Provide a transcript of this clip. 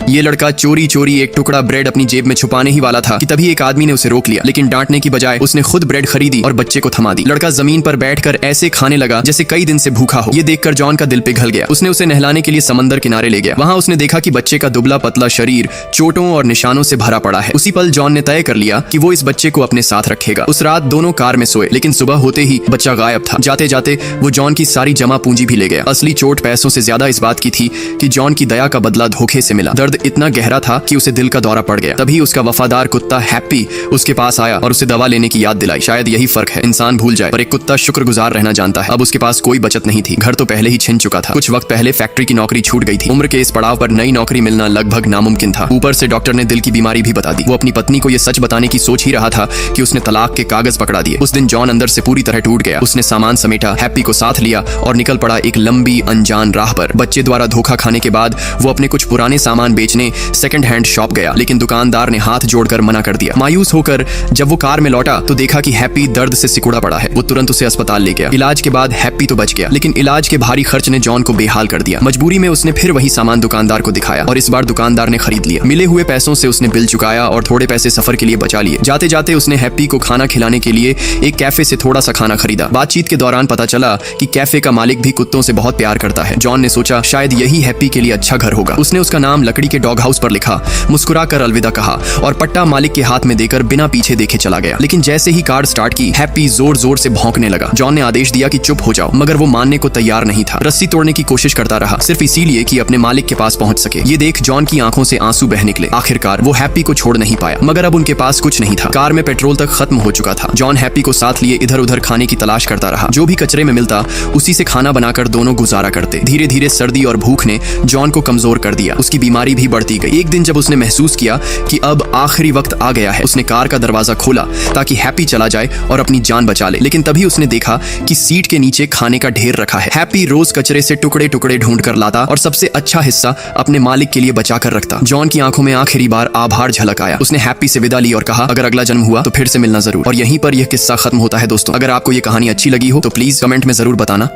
ये लड़का चोरी चोरी एक टुकड़ा ब्रेड अपनी जेब में छुपाने ही वाला था कि तभी एक आदमी ने उसे रोक लिया, लेकिन डांटने की बजाय उसने खुद ब्रेड खरीदी और बच्चे को थमा दी। लड़का जमीन पर बैठकर ऐसे खाने लगा जैसे कई दिन से भूखा हो। ये देखकर जॉन का दिल पिघल गया। उसने उसे नहलाने के लिए समंदर किनारे ले गया। वहां उसने देखा कि बच्चे का दुबला पतला शरीर चोटों और निशानों से भरा पड़ा है। उसी पल जॉन ने तय कर लिया कि वो इस बच्चे को अपने साथ रखेगा। उस रात दोनों कार में सोए, लेकिन सुबह होते ही बच्चा गायब था। जाते जाते वो जॉन की सारी जमा पूंजी भी ले गया। असली चोट पैसों से ज्यादा इस बात की थी कि जॉन की दया का बदला धोखे से मिला। दर्द इतना गहरा था कि उसे दिल का दौरा पड़ गया। तभी उसका वफादार कुत्ता हैप्पी उसके पास आया और उसे दवा लेने की याद दिलाई। शायद यही फर्क है, इंसान भूल जाए पर एक कुत्ता शुक्रगुजार रहना जानता है। अब उसके पास कोई बचत नहीं थी, घर तो पहले ही छिन चुका था। कुछ वक्त पहले फैक्ट्री की नौकरी छूट गई थी। उम्र के इस पड़ाव पर नई नौकरी मिलना लगभग नामुमकिन था। ऊपर से डॉक्टर ने दिल की बीमारी भी बता दी। वो अपनी पत्नी को यह सच बताने की सोच ही रहा था कि उसने तलाक के कागज पकड़ा दिए। उस दिन जॉन अंदर से पूरी तरह टूट गया। उसने सामान समेटा, हैप्पी को साथ लिया और निकल पड़ा एक लंबी अनजान राह पर। बच्चे द्वारा धोखा खाने के बाद वो अपने कुछ पुराने सामान बेचने सेकंड हैंड शॉप गया, लेकिन दुकानदार ने हाथ जोड़कर मना कर दिया। मायूस होकर जब वो कार में लौटा तो देखा कि हैप्पी दर्द से सिकुड़ा पड़ा है। वो तुरंत उसे अस्पताल ले गया। इलाज के बाद हैप्पी तो बच गया, लेकिन इलाज के भारी खर्च ने जॉन को बेहाल कर दिया। मजबूरी में उसने फिर वही सामान दुकानदार को दिखाया और इस बार दुकानदार ने खरीद लिया। मिले हुए पैसों से उसने बिल चुकाया और थोड़े पैसे सफर के लिए बचा लिए। जाते जाते उसने हैप्पी को खाना खिलाने के लिए एक कैफे से थोड़ा सा खाना खरीदा। बातचीत के दौरान पता चला कि कैफे का मालिक भी कुत्तों से बहुत प्यार करता है। जॉन ने सोचा शायद यही हैप्पी के लिए अच्छा घर होगा। उसने उसका नाम लकड़ी के डॉग हाउस पर लिखा, मुस्कुराकर अलविदा कहा और पट्टा मालिक के हाथ में देकर बिना पीछे देखे चला गया। लेकिन जैसे ही कार स्टार्ट की, हैप्पी जोर जोर से भौंकने लगा। जॉन ने आदेश दिया कि चुप हो जाओ, मगर वो मानने को तैयार नहीं था। रस्सी तोड़ने की कोशिश करता रहा, सिर्फ इसीलिए कि अपने मालिक के पास पहुंच सके। ये देख जॉन की आंखों से आंसू बह निकले। आखिरकार वो हैप्पी को छोड़ नहीं पाया, मगर अब उनके पास कुछ नहीं था। कार में पेट्रोल तक खत्म हो चुका था। जॉन हैप्पी को साथ लिए इधर उधर खाने की तलाश करता रहा। जो भी कचरे में मिलता उसी से खाना बनाकर दोनों गुजारा करते। धीरे धीरे सर्दी और भूख ने जॉन को कमजोर कर दिया। उसकी बीमारी भी बढ़ती गई। एक दिन जब उसने महसूस किया कि अब आखिरी वक्त आ गया है, उसने कार का दरवाजा खोला ताकि हैप्पी चला जाए और अपनी जान बचा ले। लेकिन तभी उसने देखा कि सीट के नीचे खाने का ढेर रखा है। हैप्पी रोज कचरे से टुकड़े टुकड़े ढूंढ कर लाता और सबसे अच्छा हिस्सा अपने मालिक के लिए बचा कर रखता। जॉन की आंखों में आखिरी बार आभार झलक आया। उसने हैप्पी से विदा ली और कहा अगर अगला जन्म हुआ तो फिर से मिलना जरूर। और यहीं पर यह किस्सा खत्म होता है। दोस्तों, अगर आपको ये कहानी अच्छी लगी हो तो प्लीज कमेंट में जरूर बताना।